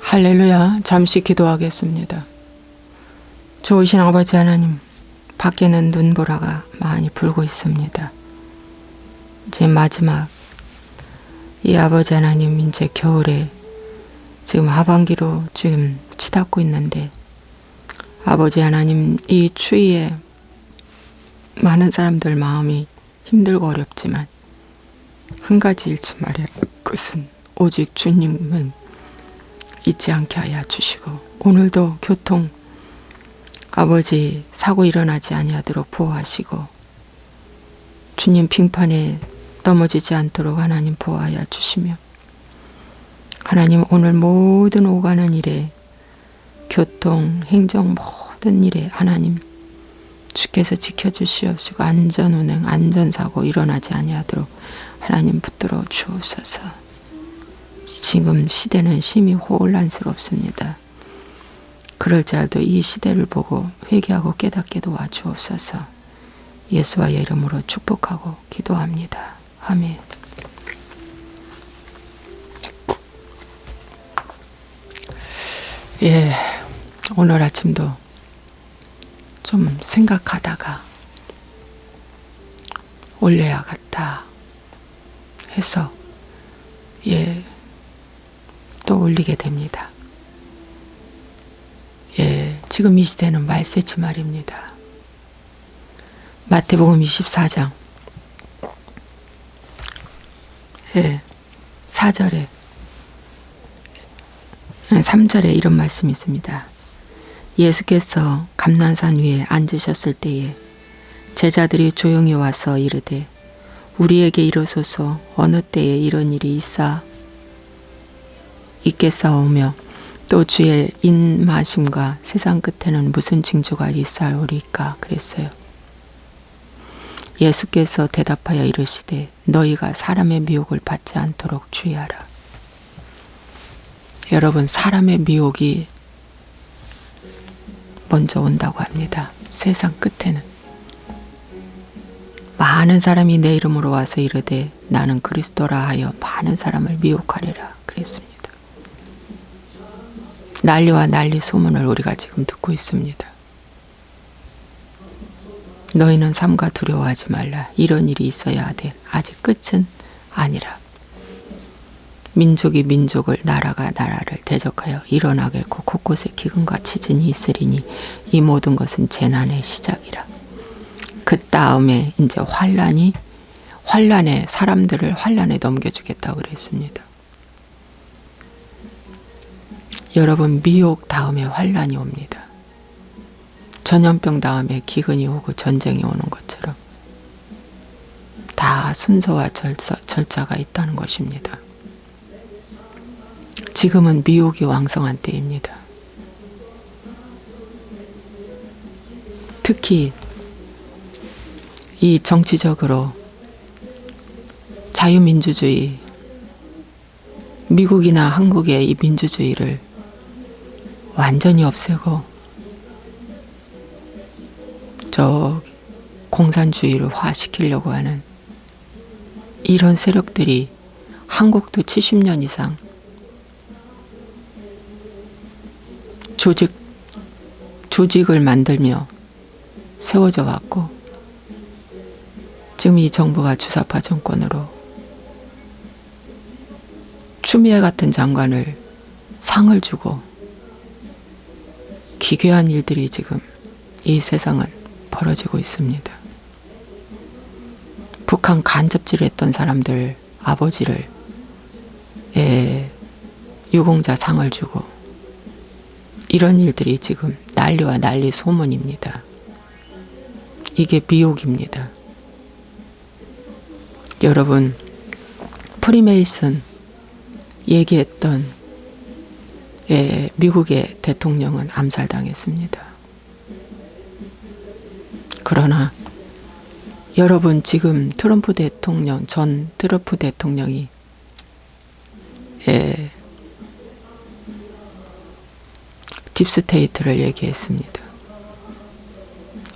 할렐루야. 잠시 기도하겠습니다. 좋으신 아버지 하나님, 밖에는 눈보라가 많이 불고 있습니다. 이제 마지막 이 아버지 하나님, 이제 겨울에 지금 하반기로 지금 치닫고 있는데, 아버지 하나님, 이 추위에 많은 사람들 마음이 힘들고 어렵지만 한 가지 잃지 말아야 할 것은 오직 주님은 잊지 않게 하여 주시고, 오늘도 교통 아버지 사고 일어나지 아니하도록 보호하시고, 주님 빙판에 넘어지지 않도록 하나님 보호하여 주시며, 하나님 오늘 모든 오가는 일에 교통 행정 모든 일에 하나님 주께서 지켜주시옵시고, 안전운행 안전사고 일어나지 아니하도록 하나님 붙들어 주옵소서. 지금 시대는 심히 혼란스럽습니다. 그럴 자도 이 시대를 보고 회개하고 깨닫게 도와주옵소서. 예수와의 이름으로 축복하고 기도합니다. 아멘. 오늘 아침도 좀 생각하다가 올려야겠다 해서 또 올리게 됩니다. 지금 이 시대는 말세치 말입니다. 마태복음 24장 4절에 3절에 이런 말씀이 있습니다. 예수께서 감난산 위에 앉으셨을 때에 제자들이 조용히 와서 이르되 우리에게 이르소서 어느 때에 이런 일이 있겠사오며 또 주의 인마심과 세상 끝에는 무슨 징조가 있사오리까 그랬어요. 예수께서 대답하여 이르시되 너희가 사람의 미혹을 받지 않도록 주의하라. 여러분, 사람의 미혹이 먼저 온다고 합니다. 세상 끝에는 많은 사람이 내 이름으로 와서 이르되 나는 그리스도라 하여 많은 사람을 미혹하리라 그랬습니다. 난리와 난리 소문을 우리가 지금 듣고 있습니다. 너희는 삼가 두려워하지 말라. 이런 일이 있어야 하되 아직 끝은 아니라. 민족이 민족을 나라가 나라를 대적하여 일어나겠고 곳곳에 기근과 치진이 있으리니 이 모든 것은 재난의 시작이라. 그 다음에 이제 사람들을 환란에 넘겨주겠다고 그랬습니다. 여러분, 미혹 다음에 환란이 옵니다. 전염병 다음에 기근이 오고 전쟁이 오는 것처럼 다 순서와 절차가 있다는 것입니다. 지금은 미혹이 왕성한 때입니다. 특히 이 정치적으로 자유민주주의, 미국이나 한국의 이 민주주의를 완전히 없애고 공산주의를 화시키려고 하는 이런 세력들이 한국도 70년 이상 조직을 만들며 세워져 왔고, 지금 이 정부가 주사파 정권으로 추미애 같은 장관을 상을 주고 기괴한 일들이 지금 이 세상은 벌어지고 있습니다. 북한 간접질을 했던 사람들 아버지를 유공자 상을 주고 이런 일들이 지금 난리와 난리 소문입니다. 이게 미혹입니다. 여러분, 프리메이슨 얘기했던 미국의 대통령은 암살당했습니다. 그러나 여러분, 지금 전 트럼프 대통령이 딥스테이트를 얘기했습니다.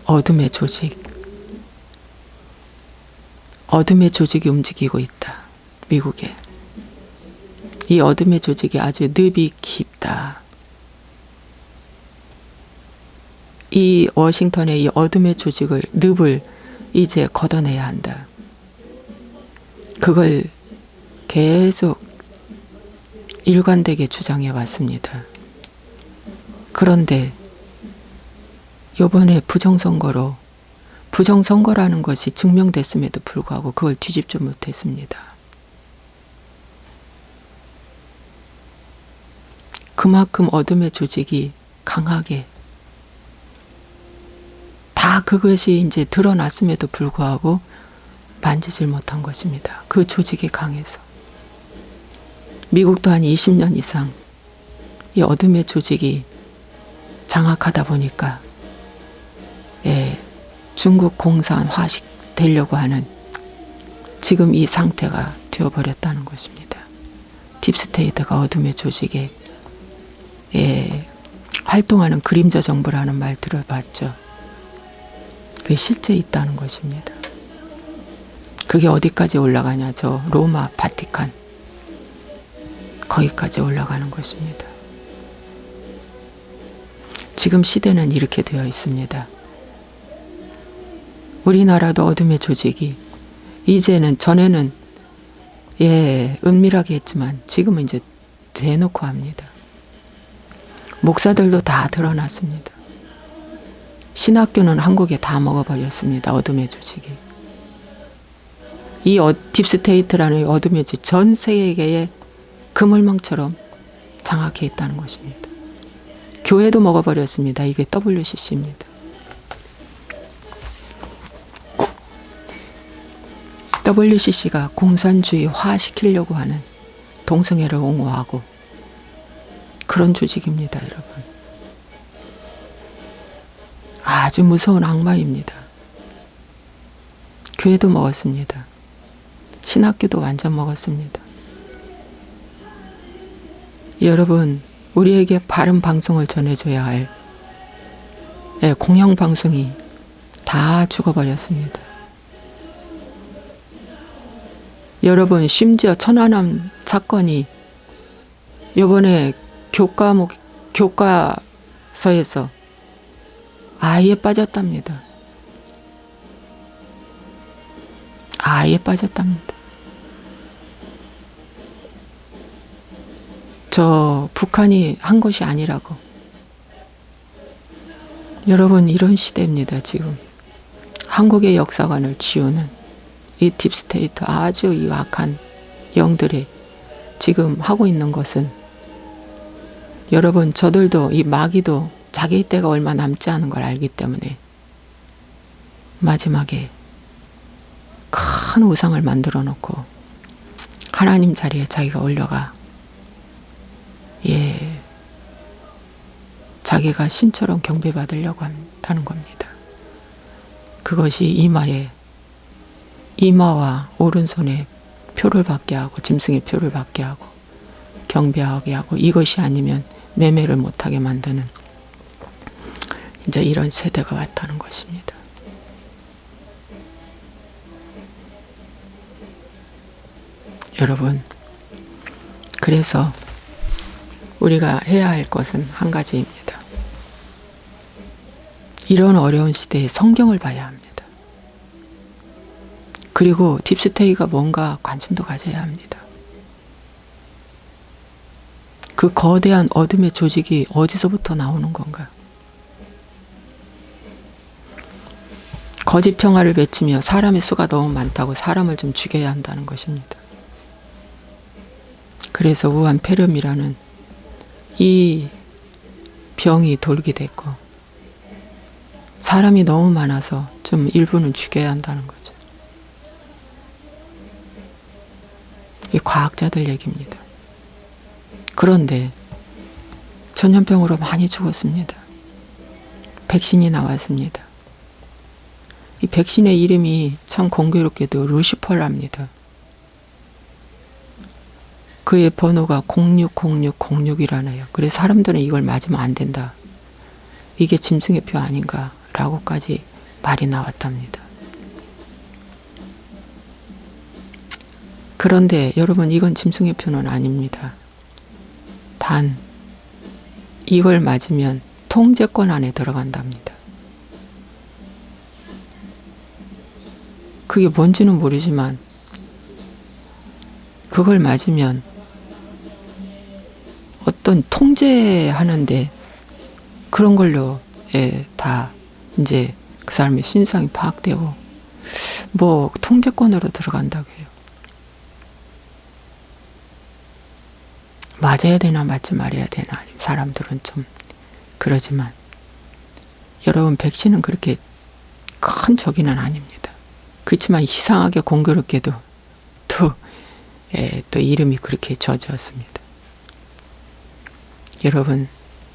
어둠의 조직이 움직이고 있다. 미국에. 이 어둠의 조직이 아주 늪이 깊다. 이 워싱턴의 이 어둠의 조직을, 늪을 이제 걷어내야 한다. 그걸 계속 일관되게 주장해 왔습니다. 그런데 이번에 부정선거라는 것이 증명됐음에도 불구하고 그걸 뒤집지 못했습니다. 그만큼 어둠의 조직이 강하게 다 그것이 이제 드러났음에도 불구하고 만지질 못한 것입니다. 그 조직이 강해서. 미국도 한 20년 이상 이 어둠의 조직이 장악하다 보니까 중국 공산화식 되려고 하는 지금 이 상태가 되어버렸다는 것입니다. 딥스테이트가 어둠의 조직에 활동하는 그림자 정부라는 말 들어봤죠. 그게 실제 있다는 것입니다. 그게 어디까지 올라가냐. 저 로마 바티칸 거기까지 올라가는 것입니다. 지금 시대는 이렇게 되어 있습니다. 우리나라도 어둠의 조직이 이제는 전에는 은밀하게 했지만 지금은 이제 대놓고 합니다. 목사들도 다 드러났습니다. 신학교는 한국에 다 먹어버렸습니다. 어둠의 조직이. 이 딥스테이트라는 어둠의 조직 전 세계에 그물망처럼 장악해 있다는 것입니다. 교회도 먹어버렸습니다. 이게 WCC입니다. WCC가 공산주의화 시키려고 하는 동성애를 옹호하고 그런 조직입니다, 여러분. 아주 무서운 악마입니다. 교회도 먹었습니다. 신학교도 완전 먹었습니다. 여러분, 우리에게 바른 방송을 전해줘야 할 공영방송이 다 죽어버렸습니다. 여러분, 심지어 천안함 사건이 이번에 교과서에서 아예 빠졌답니다. 아예 빠졌답니다. 저 북한이 한 것이 아니라고. 여러분, 이런 시대입니다. 지금 한국의 역사관을 지우는 이 딥스테이트 아주 이 악한 영들이 지금 하고 있는 것은, 여러분, 저들도 이 마귀도 자기 때가 얼마 남지 않은 걸 알기 때문에 마지막에 큰 우상을 만들어 놓고 하나님 자리에 자기가 올려가 자기가 신처럼 경배받으려고 한다는 겁니다. 그것이 이마와 오른손에 표를 받게 하고 짐승의 표를 받게 하고 경배하게 하고, 이것이 아니면 매매를 못하게 만드는 이제 이런 세대가 왔다는 것입니다. 여러분, 그래서 우리가 해야 할 것은 한 가지입니다. 이런 어려운 시대에 성경을 봐야 합니다. 그리고 딥스테이가 뭔가 관심도 가져야 합니다. 그 거대한 어둠의 조직이 어디서부터 나오는 건가? 거짓 평화를 외치며 사람의 수가 너무 많다고 사람을 좀 죽여야 한다는 것입니다. 그래서 우한 폐렴이라는 이 병이 돌게 됐고, 사람이 너무 많아서 좀 일부는 죽여야 한다는 거죠. 이 과학자들 얘기입니다. 그런데 전염병으로 많이 죽었습니다. 백신이 나왔습니다. 이 백신의 이름이 참 공교롭게도 루시퍼랍니다. 그의 번호가 060606이라네요. 그래서 사람들은 이걸 맞으면 안 된다. 이게 짐승의 표 아닌가 라고까지 말이 나왔답니다. 그런데 여러분, 이건 짐승의 표는 아닙니다. 단 이걸 맞으면 통제권 안에 들어간답니다. 그게 뭔지는 모르지만 그걸 맞으면 어떤 통제하는데 그런 걸로 다 이제 그 사람의 신상이 파악되고 뭐 통제권으로 들어간다고 해요. 맞아야 되나 맞지 말아야 되나 사람들은 좀 그러지만 여러분 백신은 그렇게 큰 적이는 아닙니다. 그렇지만 이상하게 공교롭게도 또 이름이 그렇게 져졌습니다. 여러분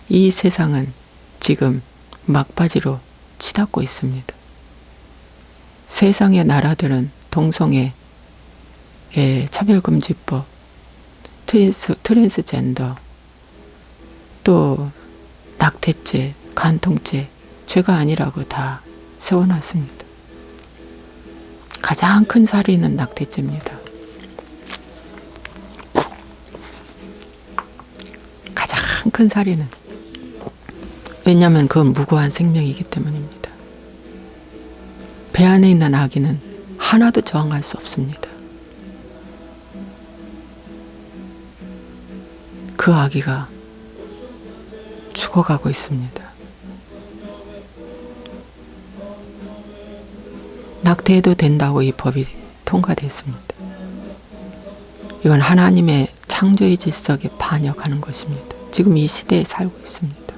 이 세상은 지금 막바지로 치닫고 있습니다. 세상의 나라들은 동성애, 차별금지법, 트랜스젠더, 또 낙태죄, 간통죄, 죄가 아니라고 다 세워놨습니다. 가장 큰 살인은 낙태죄입니다. 가장 큰 살인은. 왜냐하면 그건 무고한 생명이기 때문입니다. 배 안에 있는 아기는 하나도 저항할 수 없습니다. 그 아기가 죽어가고 있습니다. 낙태해도 된다고 이 법이 통과됐습니다. 이건 하나님의 창조의 질서에 반역하는 것입니다. 지금 이 시대에 살고 있습니다.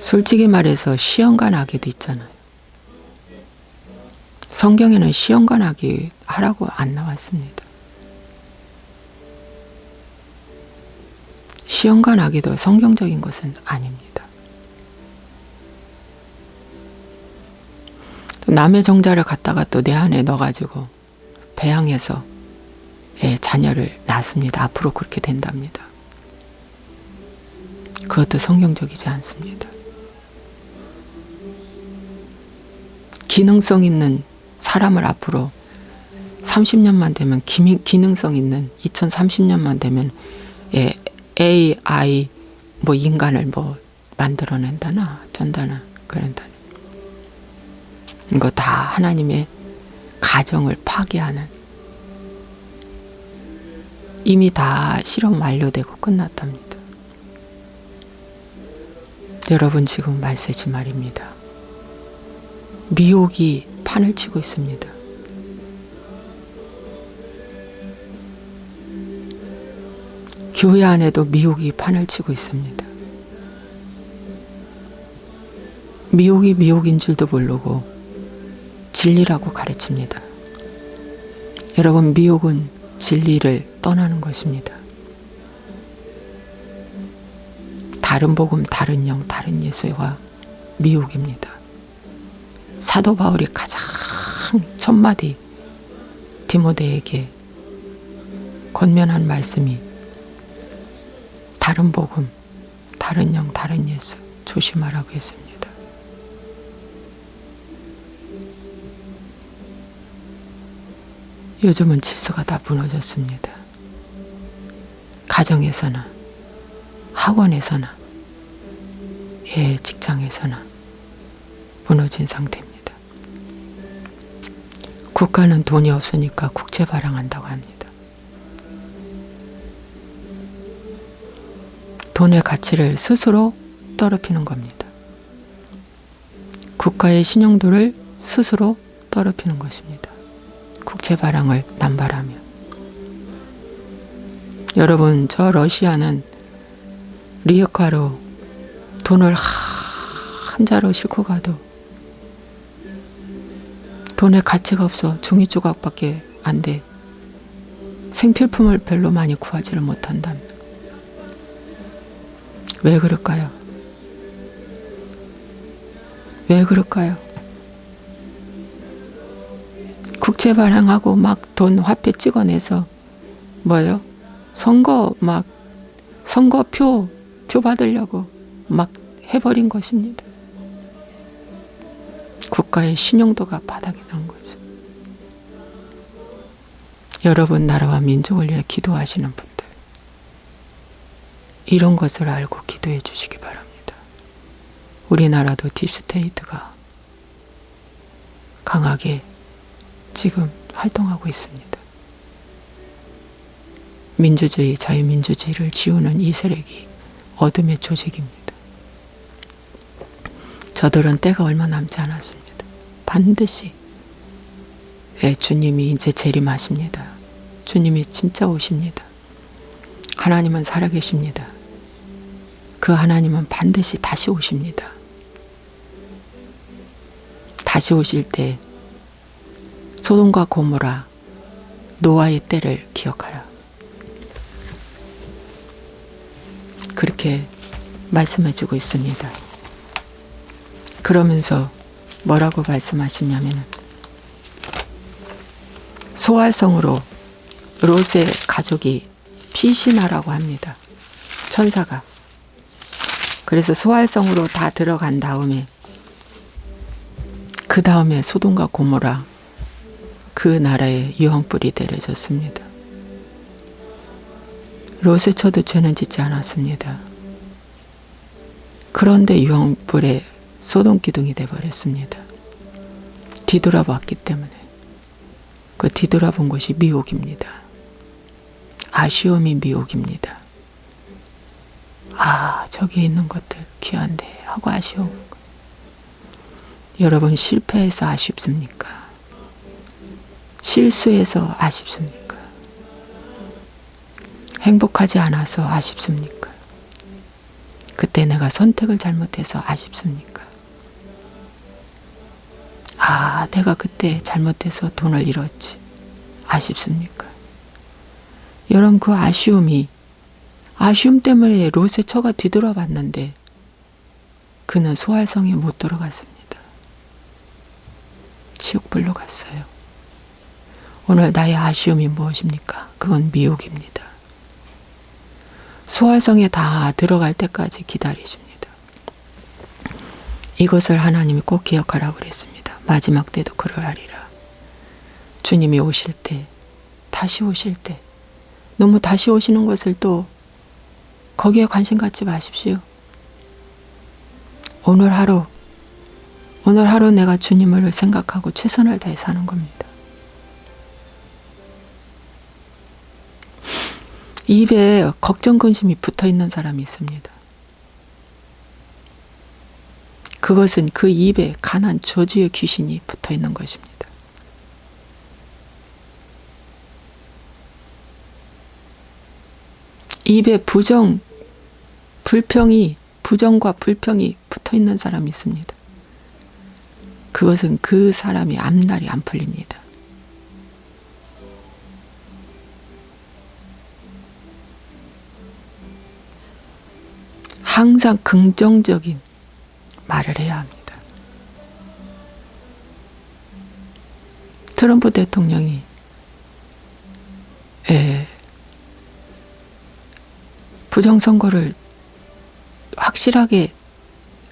솔직히 말해서 시험관 아기도 있잖아요. 성경에는 시험관 아기 하라고 안 나왔습니다. 시험관 아기도 성경적인 것은 아닙니다. 또 남의 정자를 갖다가 또 내 안에 넣어가지고 배양해서 자녀를 낳습니다. 앞으로 그렇게 된답니다. 그것도 성경적이지 않습니다. 기능성 있는 사람을 앞으로 30년만 되면 기능성 있는 2030년만 되면 AI 뭐 인간을 뭐 만들어낸다나 어쩐다나 그런다. 이거 다 하나님의 가정을 파괴하는, 이미 다 실험 완료되고 끝났답니다. 여러분 지금 말세지 말입니다. 미혹이 판을 치고 있습니다. 교회 안에도 미혹이 판을 치고 있습니다. 미혹이 미혹인 줄도 모르고 진리라고 가르칩니다. 여러분 미혹은 진리를 떠나는 것입니다. 다른 복음, 다른 영, 다른 예수와 미혹입니다. 사도 바울이 가장 첫 마디 디모데에게 권면한 말씀이 다른 복음, 다른 영, 다른 예수 조심하라고 했습니다. 요즘은 질서가 다 무너졌습니다. 가정에서나 학원에서나 직장에서나 무너진 상태입니다. 국가는 돈이 없으니까 국채 발행한다고 합니다. 돈의 가치를 스스로 떨어뜨리는 겁니다. 국가의 신용도를 스스로 떨어뜨리는 것입니다. 국채 발행을 남발하며. 여러분 저 러시아는 리어카로 돈을 한 자루 싣고 가도 돈의 가치가 없어. 종이 조각밖에 안 돼. 생필품을 별로 많이 구하지를 못한답니다. 왜 그럴까요? 왜 그럴까요? 국채 발행하고 막 돈 화폐 찍어내서 뭐예요? 선거표 받으려고 막 해버린 것입니다. 국가의 신용도가 바닥이 난 거죠. 여러분 나라와 민족을 위해 기도하시는 분들, 이런 것을 알고 기도해 주시기 바랍니다. 우리나라도 딥스테이트가 강하게 지금 활동하고 있습니다. 민주주의, 자유민주주의를 지우는 이 세력이 어둠의 조직입니다. 저들은 때가 얼마 남지 않았습니다. 반드시 주님이 이제 재림하십니다. 주님이 진짜 오십니다. 하나님은 살아계십니다. 그 하나님은 반드시 다시 오십니다. 다시 오실 때 소돔과 고모라, 노아의 때를 기억하라. 그렇게 말씀해주고 있습니다. 그러면서 뭐라고 말씀하시냐면 소활성으로 롯의 가족이 피신하라고 합니다. 천사가. 그래서 소활성으로 다 들어간 다음에 그 다음에 소돔과 고모라 그 나라에 유황불이 내려졌습니다. 롯의 처도 죄는 짓지 않았습니다. 그런데 유황불에 소돔 기둥이 되어버렸습니다. 뒤돌아봤기 때문에. 그 뒤돌아본 것이 미혹입니다. 아쉬움이 미혹입니다. 아, 저기 있는 것들 귀한데 하고 아쉬운 거. 여러분 실패해서 아쉽습니까? 실수해서 아쉽습니까? 행복하지 않아서 아쉽습니까? 그때 내가 선택을 잘못해서 아쉽습니까? 아, 내가 그때 잘못해서 돈을 잃었지. 아쉽습니까? 여러분 그 아쉬움 때문에 롯의 처가 뒤돌아봤는데 그는 소활성에 못 들어갔습니다. 지옥불로 갔어요. 오늘 나의 아쉬움이 무엇입니까? 그건 미혹입니다. 소활성에 다 들어갈 때까지 기다리십니다. 이것을 하나님이 꼭 기억하라고 그랬습니다. 마지막 때도 그러하리라. 주님이 오실 때, 다시 오실 때, 너무 다시 오시는 것을 또 거기에 관심 갖지 마십시오. 오늘 하루 내가 주님을 생각하고 최선을 다해 사는 겁니다. 입에 걱정, 근심이 붙어 있는 사람이 있습니다. 그것은 그 입에 가난 저주의 귀신이 붙어 있는 것입니다. 입에 부정과 불평이 붙어 있는 사람이 있습니다. 그것은 그 사람이 앞날이 안 풀립니다. 항상 긍정적인 말을 해야 합니다. 트럼프 대통령이 부정선거를 확실하게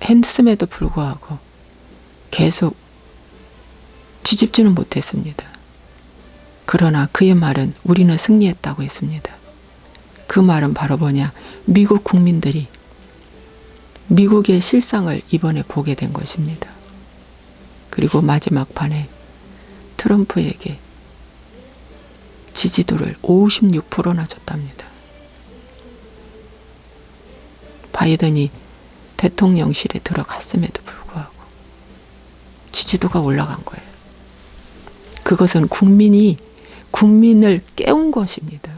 했음에도 불구하고 계속 뒤집지는 못했습니다. 그러나 그의 말은 우리는 승리했다고 했습니다. 그 말은 바로 뭐냐? 미국 국민들이 미국의 실상을 이번에 보게 된 것입니다. 그리고 마지막 판에 트럼프에게 지지도를 56%나 줬답니다. 바이든이 대통령실에 들어갔음에도 불구하고 지지도가 올라간 거예요. 그것은 국민을 깨운 것입니다.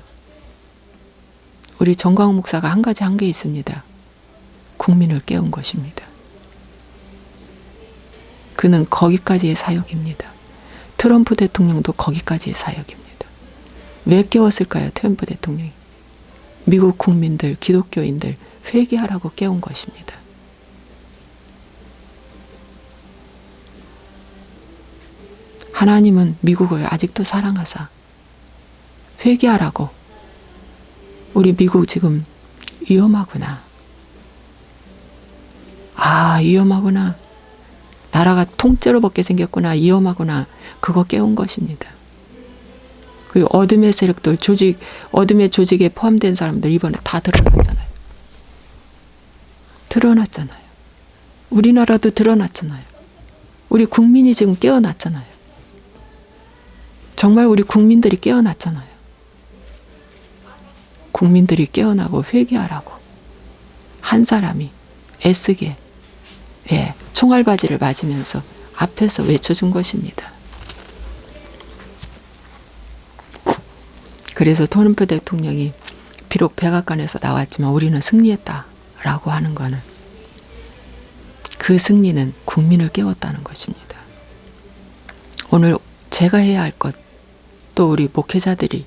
우리 정광훈 목사가 한 가지 한 게 있습니다. 국민을 깨운 것입니다. 그는 거기까지의 사역입니다. 트럼프 대통령도 거기까지의 사역입니다. 왜 깨웠을까요? 트럼프 대통령이. 미국 국민들, 기독교인들 회개하라고 깨운 것입니다. 하나님은 미국을 아직도 사랑하사 회개하라고. 우리 미국 지금 위험하구나. 아, 위험하구나. 나라가 통째로 벗게 생겼구나. 위험하구나. 그거 깨운 것입니다. 그리고 어둠의 세력들, 어둠의 조직에 포함된 사람들 이번에 다 드러났잖아요. 드러났잖아요. 우리나라도 드러났잖아요. 우리 국민이 지금 깨어났잖아요. 정말 우리 국민들이 깨어났잖아요. 국민들이 깨어나고 회개하라고 한 사람이 애쓰게 총알바지를 맞으면서 앞에서 외쳐준 것입니다. 그래서 토론표 대통령이 비록 백악관에서 나왔지만 우리는 승리했다라고 하는 것은 그 승리는 국민을 깨웠다는 것입니다. 오늘 제가 해야 할 것, 또 우리 목회자들이,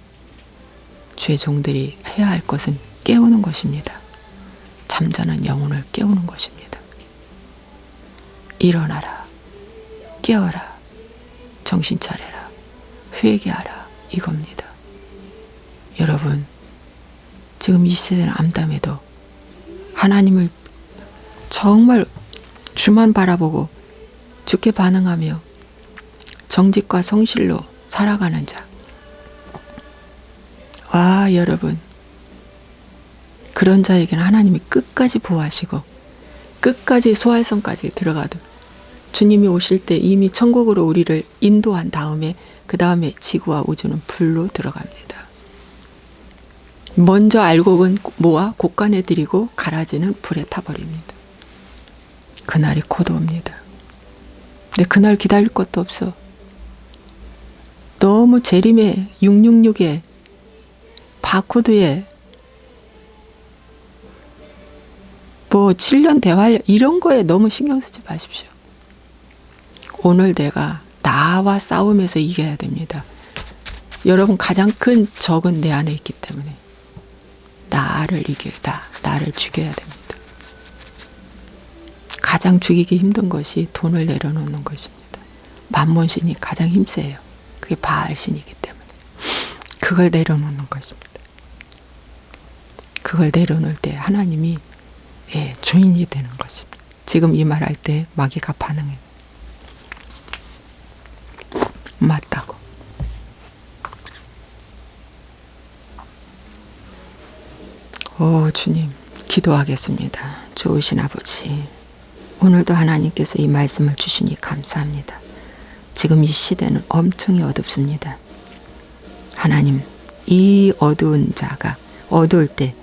주의 종들이 해야 할 것은 깨우는 것입니다. 잠자는 영혼을 깨우는 것입니다. 일어나라, 깨어라, 정신 차려라, 회개하라, 이겁니다. 여러분, 지금 이 시대는 암담해도 하나님을 정말 주만 바라보고 주께 반응하며 정직과 성실로 살아가는 자. 와, 여러분, 그런 자에게는 하나님이 끝까지 보호하시고 끝까지 소활성까지 들어가도 주님이 오실 때 이미 천국으로 우리를 인도한 다음에 그 다음에 지구와 우주는 불로 들어갑니다. 먼저 알곡은 모아 곡간에 들이고 가라지는 불에 타버립니다. 그날이 곧 옵니다. 근데 그날 기다릴 것도 없어. 너무 재림에 666에 바코드에 뭐 7년 대활 이런 거에 너무 신경 쓰지 마십시오. 오늘 내가 나와 싸움에서 이겨야 됩니다. 여러분, 가장 큰 적은 내 안에 있기 때문에 나를 나를 죽여야 됩니다. 가장 죽이기 힘든 것이 돈을 내려놓는 것입니다. 만몬신이 가장 힘세요. 그게 바알신이기 때문에 그걸 내려놓는 것입니다. 그걸 내려놓을 때 하나님이 주인이 되는 것입니다. 지금 이 말할 때 마귀가 반응해요. 맞다고. 오, 주님, 기도하겠습니다. 좋으신 아버지, 오늘도 하나님께서 이 말씀을 주시니 감사합니다. 지금 이 시대는 엄청 어둡습니다. 하나님, 이 어두운 자가 어두울 때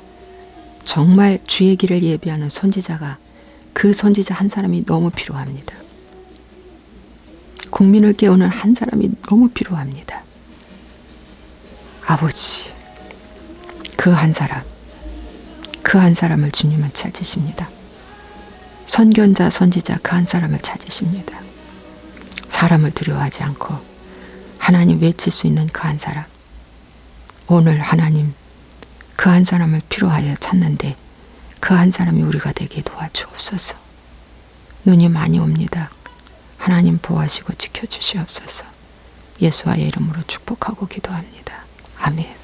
정말 주의 길을 예비하는 선지자가, 그 선지자 한 사람이 너무 필요합니다. 국민을 깨우는 한 사람이 너무 필요합니다. 아버지, 그 한 사람을 주님은 찾으십니다. 선견자, 선지자 그 한 사람을 찾으십니다. 사람을 두려워하지 않고 하나님 외칠 수 있는 그 한 사람. 오늘 하나님 그 한 사람을 필요하여 찾는데 그 한 사람이 우리가 되게 도와주옵소서. 눈이 많이 옵니다. 하나님 보호하시고 지켜주시옵소서. 예수와의 이름으로 축복하고 기도합니다. 아멘.